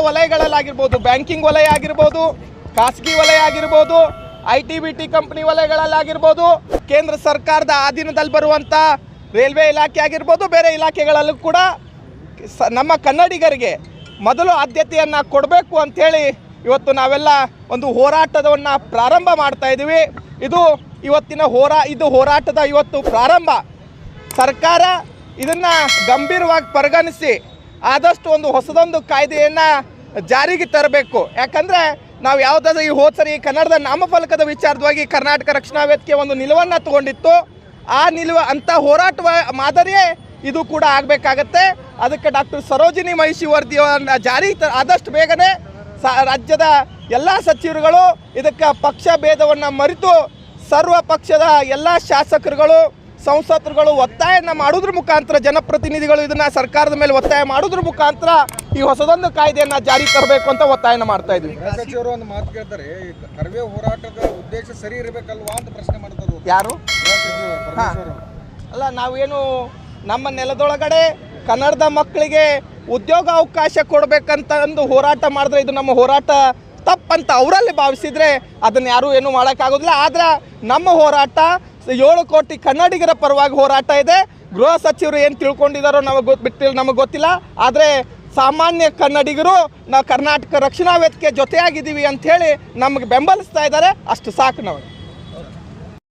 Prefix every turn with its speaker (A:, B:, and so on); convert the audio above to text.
A: ವಲಯಗಳಲ್ಲಾಗಿರ್ಬೋದು, banking ವಲಯ ಆಗಿರ್ಬೋದು, ಖಾಸಗಿ ವಲಯ ಆಗಿರ್ಬೋದು, IT-BT ಕಂಪ್ನಿ ವಲಯಗಳಲ್ಲಾಗಿರ್ಬೋದು, ಕೇಂದ್ರ ಸರ್ಕಾರದ ಅಧೀನದಲ್ಲಿ ಬರುವಂಥ ರೈಲ್ವೆ ಇಲಾಖೆ ಆಗಿರ್ಬೋದು, ಬೇರೆ ಇಲಾಖೆಗಳಲ್ಲೂ ಕೂಡ ನಮ್ಮ ಕನ್ನಡಿಗರಿಗೆ ಮೊದಲು ಆದ್ಯತೆಯನ್ನು ಕೊಡಬೇಕು ಅಂಥೇಳಿ ಇವತ್ತು ನಾವೆಲ್ಲ ಒಂದು ಹೋರಾಟವನ್ನು ಪ್ರಾರಂಭ ಮಾಡ್ತಾ ಇದ್ದೀವಿ. ಇದು ಇವತ್ತಿನ ಹೋರಾಟದ ಇವತ್ತು ಪ್ರಾರಂಭ. ಸರ್ಕಾರ ಇದನ್ನು ಗಂಭೀರವಾಗಿ ಪರಿಗಣಿಸಿ ಆದಷ್ಟು ಒಂದು ಹೊಸದೊಂದು ಕಾಯ್ದೆಯನ್ನು ಜಾರಿಗೆ ತರಬೇಕು. ಯಾಕಂದರೆ ನಾವು ಯಾವುದಾದ್ರೂ ಈ ಹೋದ ಸರಿ ಕನ್ನಡದ ನಾಮಫಲಕದ ವಿಚಾರವಾಗಿ ಕರ್ನಾಟಕ ರಕ್ಷಣಾ ವೇದಿಕೆ ಒಂದು ನಿಲುವನ್ನು ತಗೊಂಡಿತ್ತು. ಆ ನಿಲುವು ಅಂಥ ಹೋರಾಟ ಮಾದರಿಯೇ ಇದು ಕೂಡ ಆಗಬೇಕಾಗತ್ತೆ. ಅದಕ್ಕೆ ಡಾಕ್ಟರ್ ಸರೋಜಿನಿ ಮಹಿಷಿ ವರದಿಯನ್ನು ಆದಷ್ಟು ಬೇಗನೆ ರಾಜ್ಯದ ಎಲ್ಲ ಸಚಿವರುಗಳು ಇದಕ್ಕೆ ಪಕ್ಷ ಭೇದವನ್ನು ಮರೆತು ಸರ್ವ ಪಕ್ಷದ ಎಲ್ಲ ಶಾಸಕರುಗಳು, ಸಂಸದರುಗಳು ಒತ್ತಾಯನ ಮಾಡೋದ್ರ ಮುಖಾಂತರ, ಜನಪ್ರತಿನಿಧಿಗಳು ಇದನ್ನು ಸರ್ಕಾರದ ಮೇಲೆ ಒತ್ತಾಯ ಮಾಡೋದ್ರ ಮುಖಾಂತರ ಈ ಹೊಸದೊಂದು ಕಾಯ್ದೆಯನ್ನು ಜಾರಿ ತರಬೇಕು ಅಂತ ಒತ್ತಾಯನ ಮಾಡ್ತಾ ಇದ್ವಿ.
B: ಸಚಿವರು ಒಂದು ಮಾತು ಕೇಳ್ತಾರೆ, ಕರ್ವೆ ಹೋರಾಟದ ಉದ್ದೇಶ ಸರಿ ಇರಬೇಕಲ್ವಾ ಅಂತ ಪ್ರಶ್ನೆ ಮಾಡ್ತಾರೆ.
A: ಯಾರು? ಅಲ್ಲ, ನಾವೇನು ನಮ್ಮ ನೆಲದೊಳಗಡೆ ಕನ್ನಡದ ಮಕ್ಕಳಿಗೆ ಉದ್ಯೋಗ ಅವಕಾಶ ಕೊಡಬೇಕಂತ ಒಂದು ಹೋರಾಟ ಮಾಡಿದ್ರೆ ಇದು ನಮ್ಮ ಹೋರಾಟ ತಪ್ಪಂತ ಅವರಲ್ಲಿ ಭಾವಿಸಿದರೆ ಅದನ್ನು ಯಾರೂ ಏನೂ ಮಾಡೋಕ್ಕಾಗೋದಿಲ್ಲ. ಆದರೆ ನಮ್ಮ ಹೋರಾಟ 7 ಕೋಟಿ ಕನ್ನಡಿಗರ ಪರವಾಗಿ ಹೋರಾಟ ಇದೆ. ಗೃಹ ಸಚಿವರು ಏನು ತಿಳ್ಕೊಂಡಿದ್ದಾರೋ ನಮಗೆ ಗೊತ್ತಿಲ್ಲ. ಆದರೆ ಸಾಮಾನ್ಯ ಕನ್ನಡಿಗರು ನಾವು ಕರ್ನಾಟಕ ರಕ್ಷಣಾ ವೇದಿಕೆ ಜೊತೆಯಾಗಿದ್ದೀವಿ ಅಂಥೇಳಿ ನಮಗೆ ಬೆಂಬಲಿಸ್ತಾ ಇದ್ದಾರೆ. ಅಷ್ಟು ಸಾಕು ನಾವು.